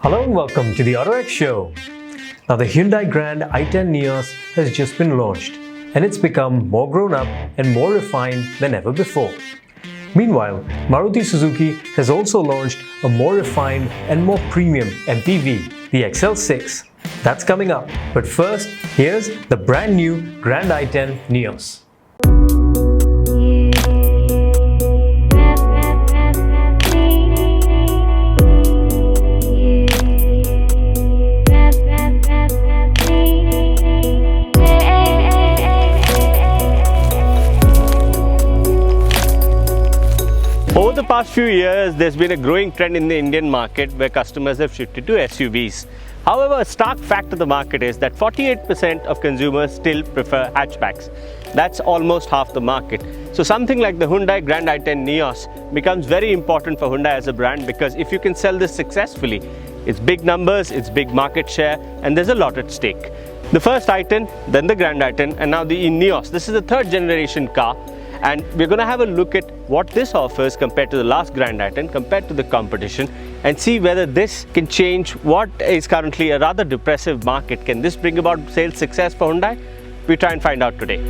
Hello and welcome to the autoX show. Now the Hyundai Grand i10 Nios has just been launched and it's become more grown up and more refined than ever before. Meanwhile, Maruti Suzuki has also launched a more refined and more premium MPV, the XL6. That's coming up, but first, here's the brand new Grand i10 Nios. Over the past few years, there's been a growing trend in the Indian market where customers have shifted to SUVs. However, a stark fact of the market is that 48% of consumers still prefer hatchbacks. That's almost half the market. So something like the Hyundai Grand i10 Nios becomes very important for Hyundai as a brand, because if you can sell this successfully, it's big numbers, it's big market share, and there's a lot at stake. The first i10, then the Grand i10, and now the Nios. This is the third generation car. And we're going to have a look at what this offers compared to the last Grand i10, compared to the competition, and see whether this can change what is currently a rather depressive market. Can this bring about sales success for Hyundai? We try and find out today.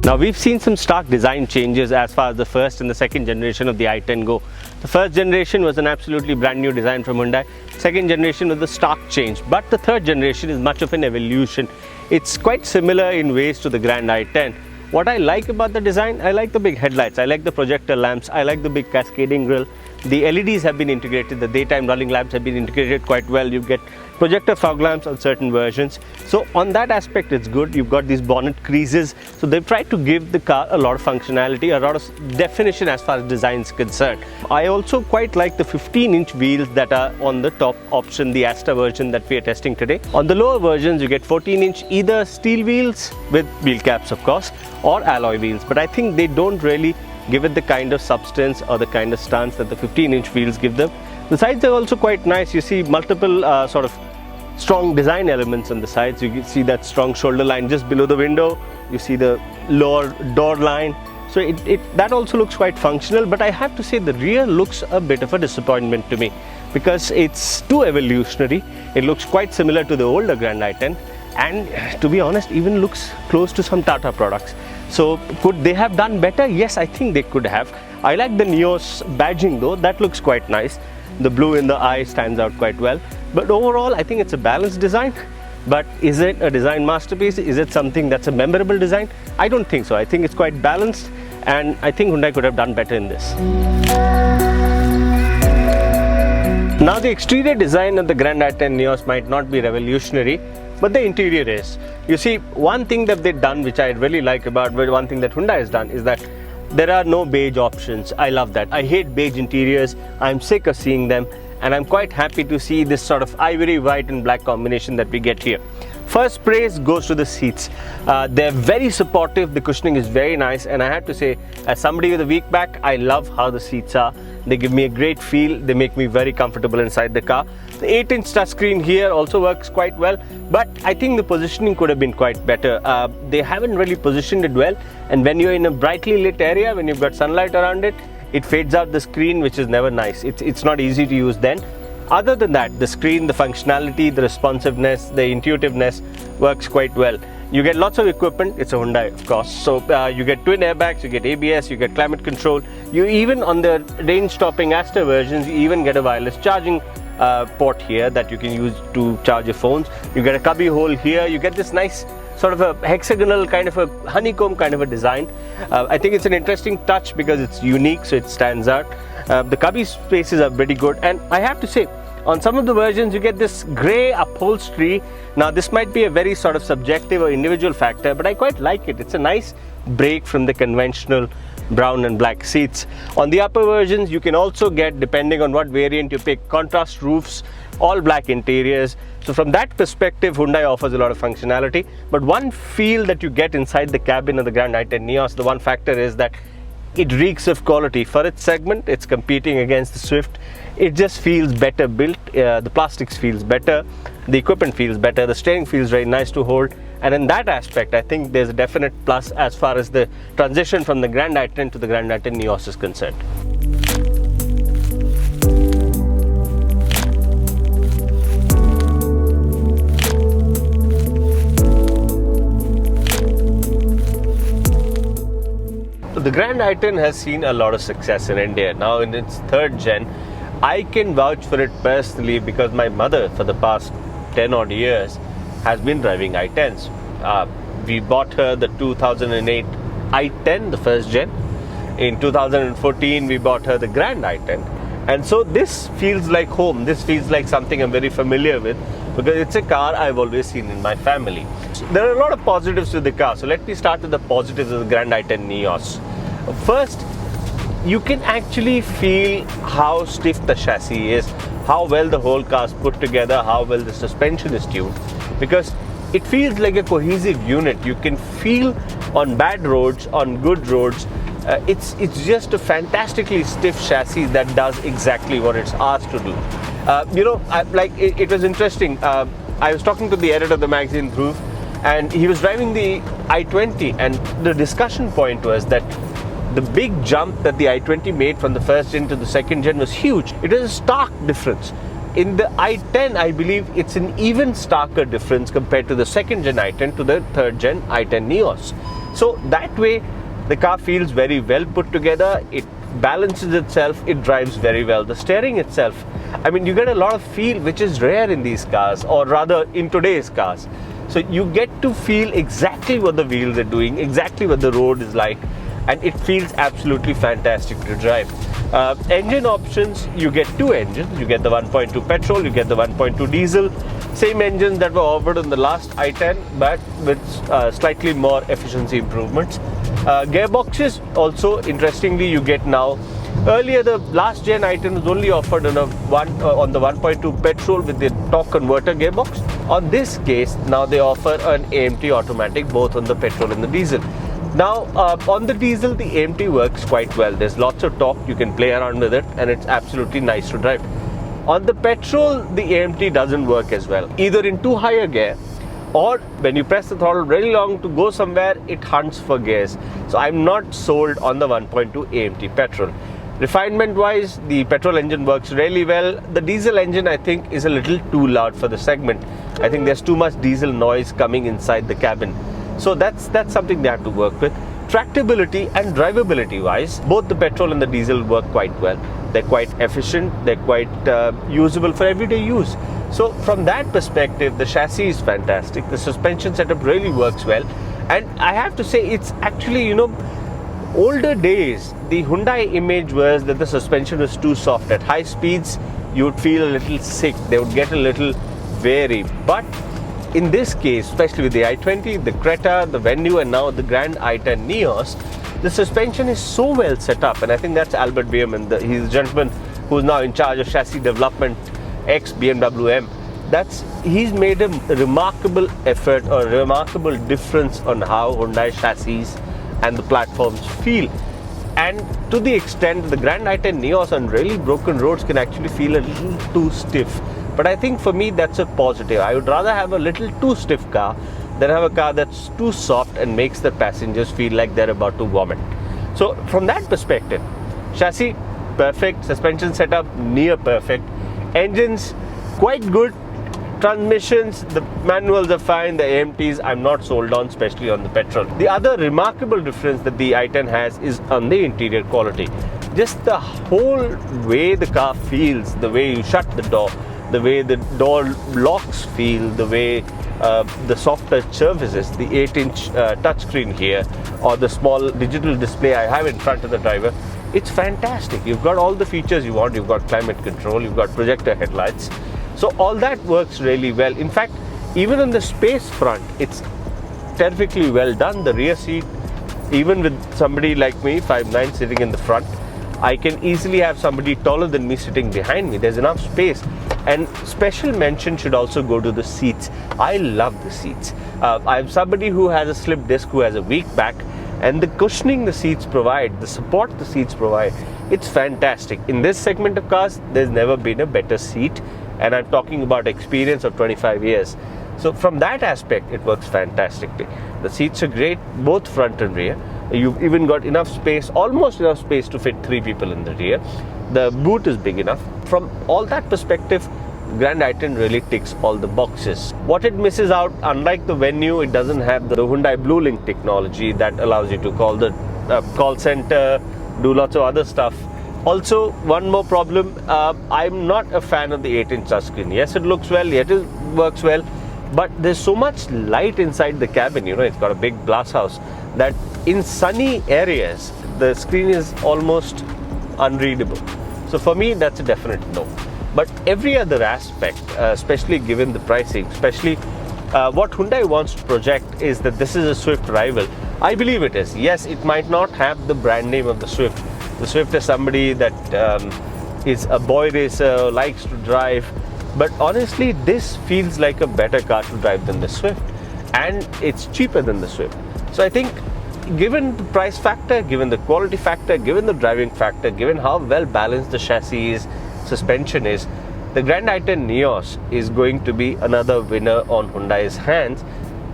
Now we've seen some stark design changes as far as the first and the second generation of the i10 go. The first generation was an absolutely brand new design from Hyundai. Second generation was a stark change, but the third generation is much of an evolution. It's quite similar in ways to the Grand i10. What I like about the design, I like the big headlights, I like the projector lamps, I like the big cascading grille. The LEDs have been integrated, the daytime running lamps have been integrated quite well. You get projector fog lamps on certain versions. So on that aspect it's good. You've got these bonnet creases. So they've tried to give the car a lot of functionality, a lot of definition as far as design is concerned. I also quite like the 15-inch wheels that are on the top option, the Asta version that we are testing today. On the lower versions you get 14-inch either steel wheels with wheel caps of course, or alloy wheels. But I think they don't really give it the kind of substance or the kind of stance that the 15-inch wheels give them. The sides are also quite nice. You see multiple sort of strong design elements on the sides. You see that strong shoulder line just below the window. You see the lower door line. So that also looks quite functional, but I have to say the rear looks a bit of a disappointment to me, because it's too evolutionary. It looks quite similar to the older Grand i10, and to be honest, even looks close to some Tata products. So could they have done better? Yes, I think they could have. I like the Nios badging though. That looks quite nice. The blue in the eye stands out quite well. But overall, I think it's a balanced design. But is it a design masterpiece? Is it something that's a memorable design? I don't think so. I think it's quite balanced, and I think Hyundai could have done better in this. Now the exterior design of the Grand i10 Nios might not be revolutionary, but the interior is. You see, one thing that they've done which I really like about, one thing that Hyundai has done, is that there are no beige options. I love that. I hate beige interiors. I'm sick of seeing them, and I'm quite happy to see this sort of ivory white and black combination that we get here. First praise goes to the seats. They're very supportive. The cushioning is very nice, and I have to say, as somebody with a weak back, I love how the seats are. They give me a great feel. They make me very comfortable inside the car. The 8-inch touchscreen here also works quite well, but I think the positioning could have been quite better. They haven't really positioned it well, and when you're in a brightly lit area, when you've got sunlight around it, it fades out the screen, which is never nice. It's not easy to use then. Other than that, the screen, the functionality, the responsiveness, the intuitiveness works quite well. You get lots of equipment. It's a Hyundai, of course. So you get twin airbags, you get ABS, you get climate control. You even, on the range-topping Asta versions, you even get a wireless charging port here that you can use to charge your phones. You get a cubby hole here. You get this nice sort of a hexagonal kind of a honeycomb kind of a design. I think it's an interesting touch because it's unique, so it stands out. The cubby spaces are pretty good, and I have to say, on some of the versions you get this grey upholstery. Now this might be a very sort of subjective or individual factor, but I quite like it. It's a nice break from the conventional brown and black seats. On the upper versions you can also get, depending on what variant you pick, contrast roofs, all black interiors. So from that perspective, Hyundai offers a lot of functionality. But one feel that you get inside the cabin of the Grand i10 Nios, the one factor is that it reeks of quality. For its segment, it's competing against the Swift. It just feels better built. The plastics feels better, the equipment feels better, the steering feels very nice to hold. And in that aspect, I think there's a definite plus as far as the transition from the Grand i10 to the Grand i10 Nios is concerned. The Grand i10 has seen a lot of success in India. Now in its third gen, I can vouch for it personally because my mother for the past 10 odd years has been driving i10s. We bought her the 2008 i10, the first gen. In 2014, we bought her the Grand i10. And so this feels like home. This feels like something I'm very familiar with because it's a car I've always seen in my family. So there are a lot of positives to the car. So let me start with the positives of the Grand i10 Nios. First, you can actually feel how stiff the chassis is, how well the whole car is put together, how well the suspension is tuned, because it feels like a cohesive unit. You can feel on bad roads, on good roads, it's just a fantastically stiff chassis that does exactly what it's asked to do. It was interesting. I was talking to the editor of the magazine, Dhruv, and he was driving the i20, and the discussion point was that the big jump that the i20 made from the first gen to the second gen was huge. It is a stark difference. In the i10, I believe it's an even starker difference compared to the second gen i10 to the third gen i10 Nios. So that way, the car feels very well put together. It balances itself. It drives very well. The steering itself, I mean, you get a lot of feel which is rare in these cars, or rather in today's cars. So you get to feel exactly what the wheels are doing, exactly what the road is like, and it feels absolutely fantastic to drive. Engine options, you get two engines. You get the 1.2 petrol, you get the 1.2 diesel. Same engines that were offered in the last i10, but with slightly more efficiency improvements. Gearboxes also, interestingly, you get now. Earlier, the last gen i10 was only offered on on the 1.2 petrol with the torque converter gearbox. On this case, now they offer an AMT automatic both on the petrol and the diesel. Now, on the diesel, the AMT works quite well. There's lots of torque, you can play around with it, and it's absolutely nice to drive. On the petrol, the AMT doesn't work as well, either in too high a gear, or when you press the throttle very long to go somewhere, it hunts for gears. So I'm not sold on the 1.2 AMT petrol. Refinement wise, the petrol engine works really well. The diesel engine, I think, is a little too loud for the segment. I think there's too much diesel noise coming inside the cabin. So that's something they have to work with. Tractability and drivability wise, both the petrol and the diesel work quite well. They're quite efficient, they're quite usable for everyday use. So from that perspective, the chassis is fantastic. The suspension setup really works well. And I have to say, it's actually, older days, the Hyundai image was that the suspension was too soft. At high speeds, you would feel a little sick. They would get a little wary. But in this case, especially with the i20, the Creta, the Venue, and now the Grand i10 Nios, the suspension is so well set up. And I think that's Albert Biermann, he's the gentleman who's now in charge of chassis development, ex-BMW M. He's made a remarkable effort or a remarkable difference on how Hyundai chassis and the platforms feel. And to the extent the Grand i10 Nios on really broken roads can actually feel a little too stiff. But I think for me that's a positive. I would rather have a little too stiff car than have a car that's too soft and makes the passengers feel like they're about to vomit. So from that perspective, chassis perfect, suspension setup near perfect, engines quite good, transmissions, the manuals are fine, the AMTs I'm not sold on, especially on the petrol. The other remarkable difference that the i10 has is on the interior quality. Just the whole way the car feels, the way you shut the door, the way the door locks feel, the way the soft touch surfaces, the 8-inch touchscreen here, or the small digital display I have in front of the driver, it's fantastic. You've got all the features you want. You've got climate control, you've got projector headlights. So all that works really well. In fact, even on the space front, it's terrifically well done. The rear seat, even with somebody like me, 5'9", sitting in the front, I can easily have somebody taller than me sitting behind me. There's enough space. And special mention should also go to the seats. I love the seats. I'm somebody who has a slip disc, who has a weak back, and the cushioning the seats provide, the support the seats provide, it's fantastic. In this segment of cars, there's never been a better seat, and I'm talking about experience of 25 years. So from that aspect, it works fantastically. The seats are great, both front and rear. You've even got enough space, almost enough space to fit 3 people in the rear. The boot is big enough. From all that perspective, Grand i10 really ticks all the boxes. What it misses out, unlike the Venue, it doesn't have the Hyundai Blue Link technology that allows you to call the call center, do lots of other stuff. Also, one more problem, I'm not a fan of the 8-inch touchscreen. Yes, it looks well, yet it works well, but there's so much light inside the cabin, it's got a big glass house, that in sunny areas, the screen is almost unreadable. So for me, that's a definite no. But every other aspect, especially given the pricing, especially what Hyundai wants to project is that this is a Swift rival. I believe it is. Yes, it might not have the brand name of the Swift. The Swift is somebody that is a boy racer, likes to drive. But honestly, this feels like a better car to drive than the Swift. And it's cheaper than the Swift. So I think given the price factor, given the quality factor, given the driving factor, given how well balanced the chassis is, suspension is, the Grand i10 Nios is going to be another winner on Hyundai's hands,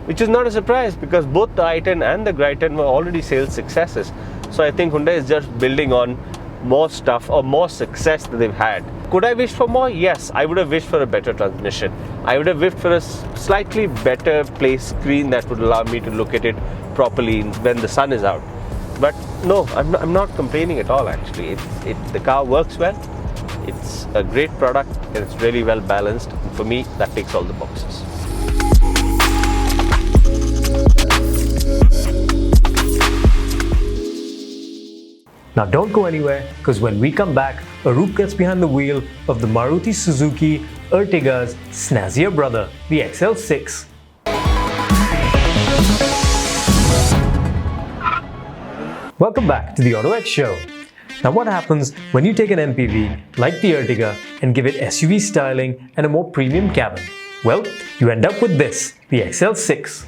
which is not a surprise because both the i10 and the i10 were already sales successes. So I think Hyundai is just building on more stuff or more success that they've had. Could I wish for more? Yes, I would have wished for a better transmission. I would have wished for a slightly better placed screen that would allow me to look at it properly when the sun is out. But no, I'm not complaining at all actually. The car works well. It's a great product and it's really well balanced. And for me, that ticks all the boxes. Now don't go anywhere, because when we come back, Arup gets behind the wheel of the Maruti Suzuki Ertiga's snazzier brother, the XL6. Welcome back to the AutoX show. Now what happens when you take an MPV like the Ertiga and give it SUV styling and a more premium cabin? Well, you end up with this, the XL6.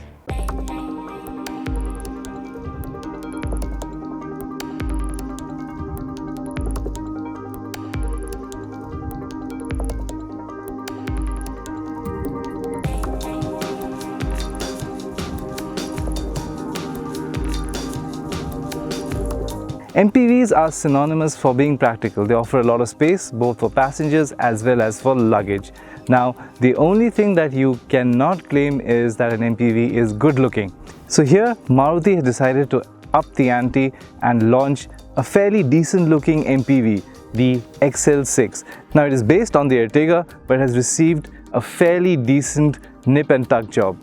MPVs are synonymous for being practical. They offer a lot of space, both for passengers as well as for luggage. Now, the only thing that you cannot claim is that an MPV is good looking. So here, Maruti has decided to up the ante and launch a fairly decent looking MPV, the XL6. Now, it is based on the Ertiga, but has received a fairly decent nip and tuck job.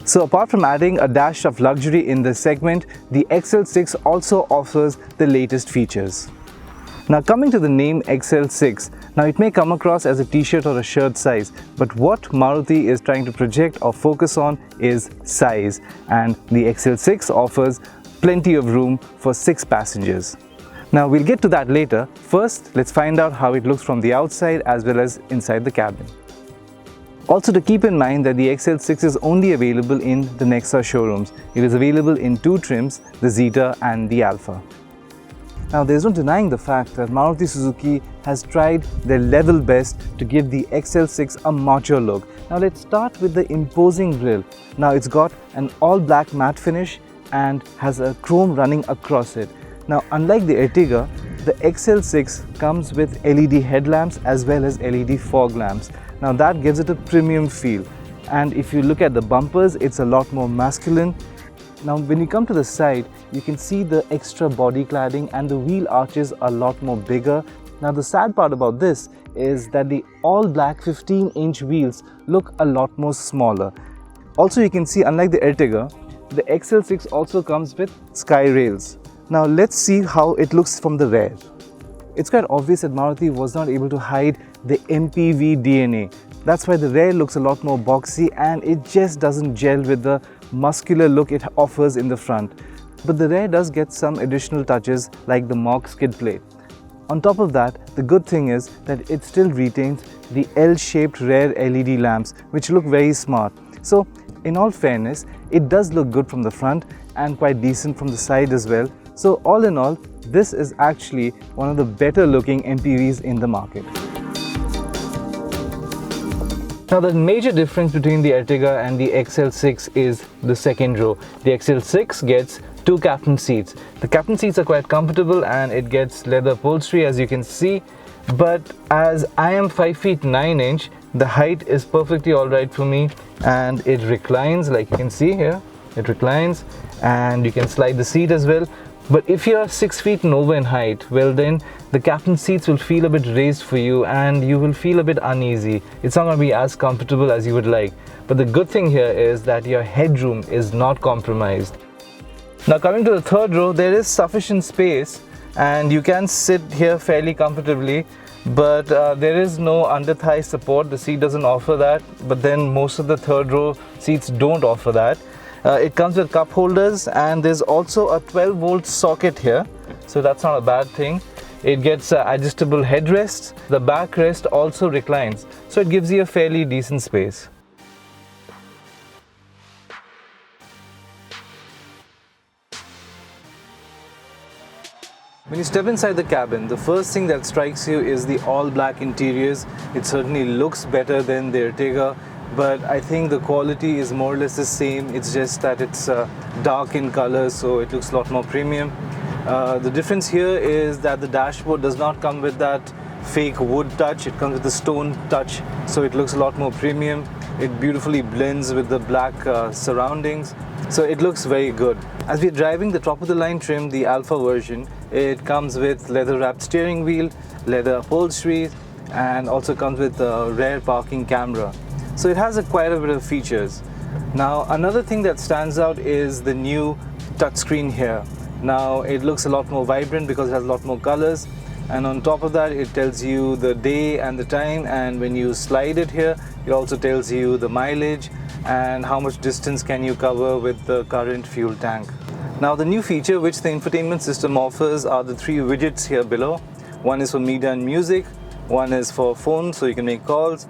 So apart from adding a dash of luxury in this segment, the XL6 also offers the latest features. Now coming to the name XL6, now it may come across as a t-shirt or a shirt size, but what Maruti is trying to project or focus on is size, and the XL6 offers plenty of room for 6 passengers. Now we'll get to that later. First, let's find out how it looks from the outside as well as inside the cabin. Also to keep in mind that the XL6 is only available in the Nexa showrooms. It is available in 2 trims, the Zeta and the Alpha. Now there's no denying the fact that Maruti Suzuki has tried their level best to give the XL6 a macho look. Now let's start with the imposing grille. Now it's got an all black matte finish and has a chrome running across it. Now unlike the Ertiga, the XL6 comes with LED headlamps as well as LED fog lamps. Now that gives it a premium feel, and if you look at the bumpers, it's a lot more masculine. Now when you come to the side, you can see the extra body cladding and the wheel arches are a lot more bigger. Now the sad part about this is that the all black 15-inch wheels look a lot more smaller. Also you can see, unlike the Ertiga, the XL6 also comes with sky rails. Now let's see how it looks from the rear. It's quite obvious that Maruti was not able to hide the MPV DNA. That's why the rear looks a lot more boxy and it just doesn't gel with the muscular look it offers in the front. But the rear does get some additional touches like the Mach skid plate. On top of that, the good thing is that it still retains the L-shaped rear LED lamps, which look very smart. So in all fairness, it does look good from the front and quite decent from the side as well. So all in all, this is actually one of the better looking MPVs in the market. Now the major difference between the Ertiga and the XL6 is the second row. The XL6 gets 2 captain seats. The captain seats are quite comfortable and it gets leather upholstery, as you can see, but as I am 5 feet 9 inch, the height is perfectly alright for me, and it reclines, like you can see here. It reclines and you can slide the seat as well. But if you are 6 feet and over in height, well then the captain seats will feel a bit raised for you and you will feel a bit uneasy. It's not going to be as comfortable as you would like. But the good thing here is that your headroom is not compromised. Now coming to the third row, there is sufficient space and you can sit here fairly comfortably, but there is no under thigh support. The seat doesn't offer that, but then most of the third row seats don't offer that. It comes with cup holders and there's also a 12-volt socket here, so that's not a bad thing. It gets adjustable headrests. The backrest also reclines, so it gives you a fairly decent space. When you step inside the cabin, the first thing that strikes you is the all-black interiors. It certainly looks better than the Ertiga, but I think the quality is more or less the same. It's just that it's dark in color, so it looks a lot more premium. The difference here is that the dashboard does not come with that fake wood touch. It comes with the stone touch, so it looks a lot more premium. It beautifully blends with the black surroundings, so it looks very good. As we're driving the top of the line trim, the Alpha version, it comes with leather wrapped steering wheel, leather upholstery, and also comes with a rear parking camera. So it has quite a bit of features. Now another thing that stands out is the new touchscreen here. Now it looks a lot more vibrant because it has a lot more colors, and on top of that it tells you the day and the time, and when you slide it here it also tells you the mileage and how much distance can you cover with the current fuel tank. Now the new feature which the infotainment system offers are the 3 widgets here below. One is for media and music, one is for phone so you can make calls,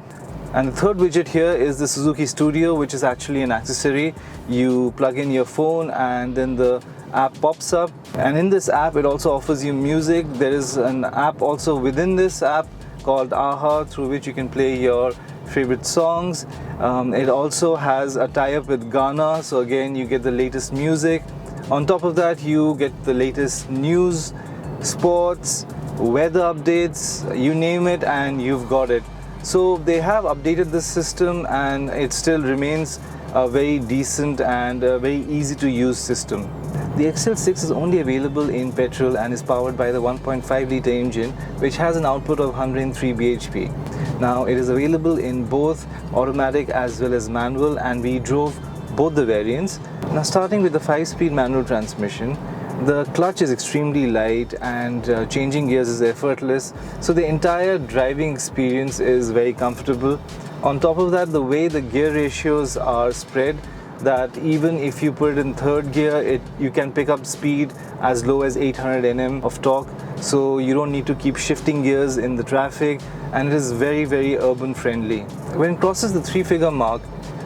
and the third widget here is the Suzuki Studio, which is actually an accessory. You plug in your phone and then the app pops up, and in this app it also offers you music. There is an app also within this app called AHA, through which you can play your favorite songs. It also has a tie-up with Ghana, so again you get the latest music. On top of that you get the latest news, sports, weather updates, you name it and you've got it. So they have updated this system and it still remains a very decent and a very easy to use system. The XL6 is only available in petrol and is powered by the 1.5 litre engine, which has an output of 103 bhp. Now it is available in both automatic as well as manual, and we drove both the variants. Now starting with the 5-speed manual transmission, the clutch is extremely light and changing gears is effortless, so the entire driving experience is very comfortable. On top of that, the way the gear ratios are spread, that even if you put it in third gear, you can pick up speed as low as 800 Nm of torque, so you don't need to keep shifting gears in the traffic, and it is very urban friendly. When it crosses the 3-figure mark,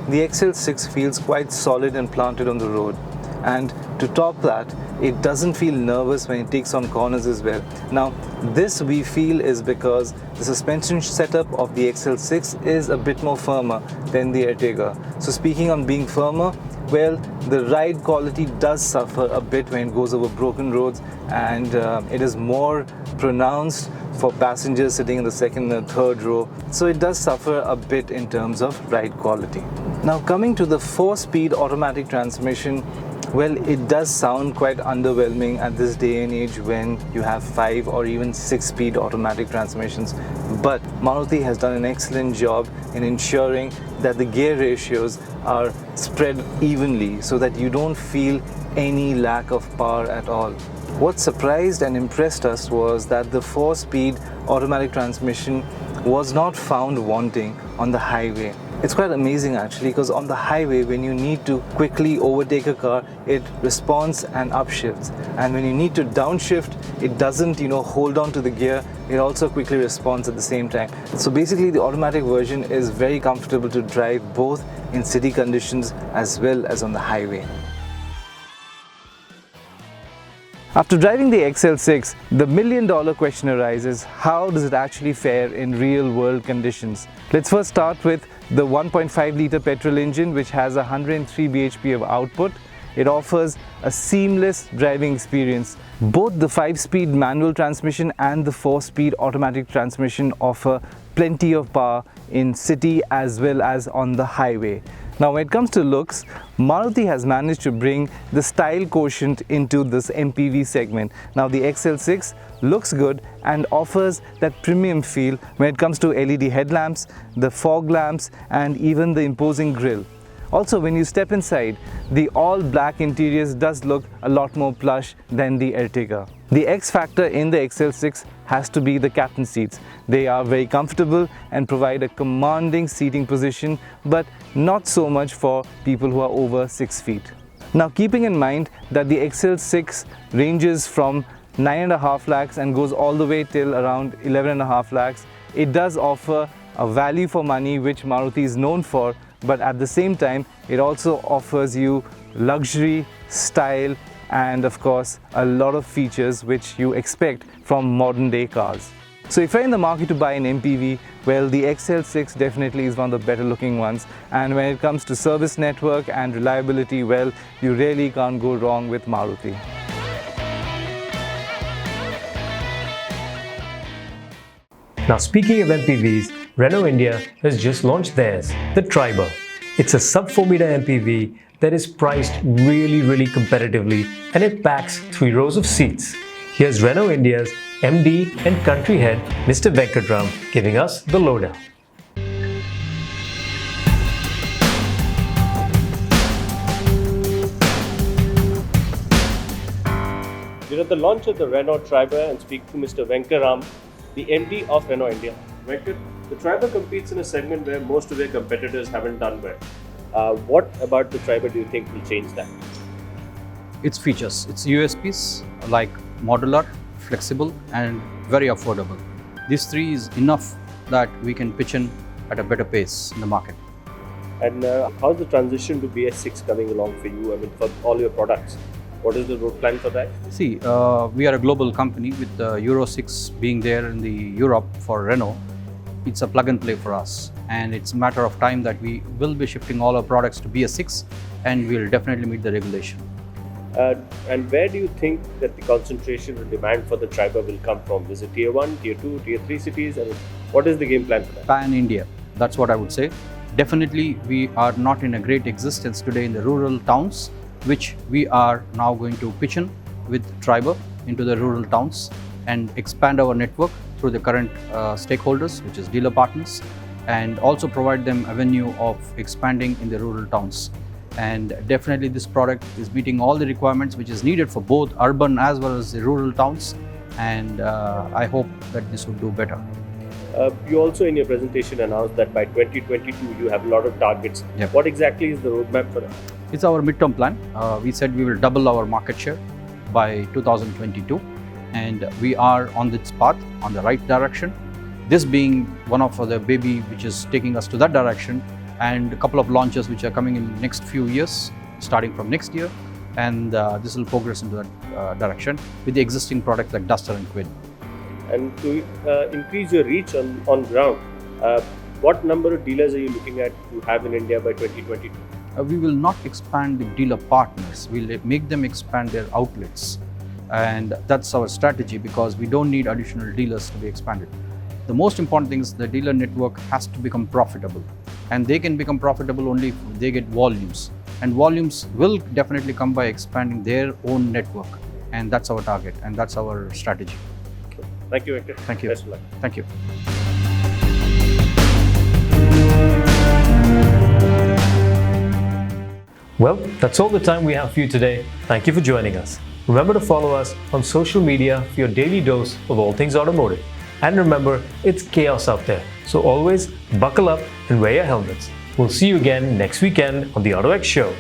the XL6 feels quite solid and planted on the road. And to top that, it doesn't feel nervous when it takes on corners as well. Now this we feel is because the suspension setup of the XL6 is a bit more firmer than the Ertiga. So speaking on being firmer, well, the ride quality does suffer a bit when it goes over broken roads, and it is more pronounced for passengers sitting in the second and third row, so it does suffer a bit in terms of ride quality. Now coming to the 4-speed automatic transmission, well, it does sound quite underwhelming at this day and age when you have 5 or even 6-speed automatic transmissions, but Maruti has done an excellent job in ensuring that the gear ratios are spread evenly so that you don't feel any lack of power at all. What surprised and impressed us was that the 4-speed automatic transmission was not found wanting on the highway. It's quite amazing actually, because on the highway when you need to quickly overtake a car, it responds and upshifts, and when you need to downshift, it doesn't hold on to the gear, it also quickly responds at the same time. So basically the automatic version is very comfortable to drive both in city conditions as well as on the highway. After driving the XL6, the million-dollar question arises: how does it actually fare in real-world conditions? Let's first start with the 1.5 litre petrol engine, which has 103 bhp of output. It offers a seamless driving experience. Both the 5-speed manual transmission and the 4-speed automatic transmission offer plenty of power in city as well as on the highway. Now when it comes to looks, Maruti has managed to bring the style quotient into this MPV segment. Now the XL6 looks good and offers that premium feel when it comes to LED headlamps, the fog lamps and even the imposing grille. Also, when you step inside, the all-black interiors does look a lot more plush than the Ertiga. The X factor in the XL6 has to be the captain seats. They are very comfortable and provide a commanding seating position, but not so much for people who are over 6 feet. Now, keeping in mind that the XL6 ranges from 9.5 lakhs and goes all the way till around 11.5 lakhs, it does offer a value for money which Maruti is known for, but at the same time it also offers you luxury, style and of course a lot of features which you expect from modern day cars. So if you're in the market to buy an MPV, well, the XL6 definitely is one of the better looking ones, and when it comes to service network and reliability, well, you really can't go wrong with Maruti. Now speaking of MPVs, Renault India has just launched theirs, the Triber. It's a sub-4 meter MPV that is priced really competitively, and it packs 3 rows of seats. Here's Renault India's MD and country head, Mr. Venkatram, giving us the lowdown. We're at the launch of the Renault Triber and speak to Mr. Venkatram, the MD of Renault India. Venkat, the Triber competes in a segment where most of their competitors haven't done well. What about the Triber do you think will change that? Its features, its USPs like modular, flexible and very affordable. These 3 is enough that we can pitch in at a better pace in the market. And how's the transition to BS6 coming along for you? I mean, for all your products, what is the road plan for that? See, we are a global company with Euro 6 being there in the Europe for Renault. It's a plug and play for us, and it's a matter of time that we will be shifting all our products to BS6 and we'll definitely meet the regulation. And where do you think that the concentration and demand for the Triber will come from? Is it tier 1, tier 2, tier 3 cities? And what is the game plan for that? Pan India, that's what I would say. Definitely we are not in a great existence today in the rural towns, which we are now going to pitch in with Triber into the rural towns and expand our network through the current stakeholders, which is dealer partners, and also provide them a avenue of expanding in the rural towns. And definitely this product is meeting all the requirements which is needed for both urban as well as the rural towns, and I hope that this will do better. You also in your presentation announced that by 2022 you have a lot of targets. Yep. What exactly is the roadmap for that? It's our midterm plan. We said we will double our market share by 2022, and we are on this path, on the right direction. This being one of the baby which is taking us to that direction, and a couple of launches which are coming in the next few years, starting from next year, and this will progress into that direction with the existing products like Duster and Quid. And to increase your reach on ground, what number of dealers are you looking at to have in India by 2022? We will not expand the dealer partners, we'll make them expand their outlets. And that's our strategy, because we don't need additional dealers to be expanded. The most important thing is the dealer network has to become profitable, and they can become profitable only if they get volumes. And volumes will definitely come by expanding their own network, and that's our target and that's our strategy. Thank you, Victor. Thank you. Best of luck. Thank you. Well, that's all the time we have for you today. Thank you for joining us. Remember to follow us on social media for your daily dose of all things automotive. And remember, it's chaos out there, so always buckle up and wear your helmets. We'll see you again next weekend on the autoX Show.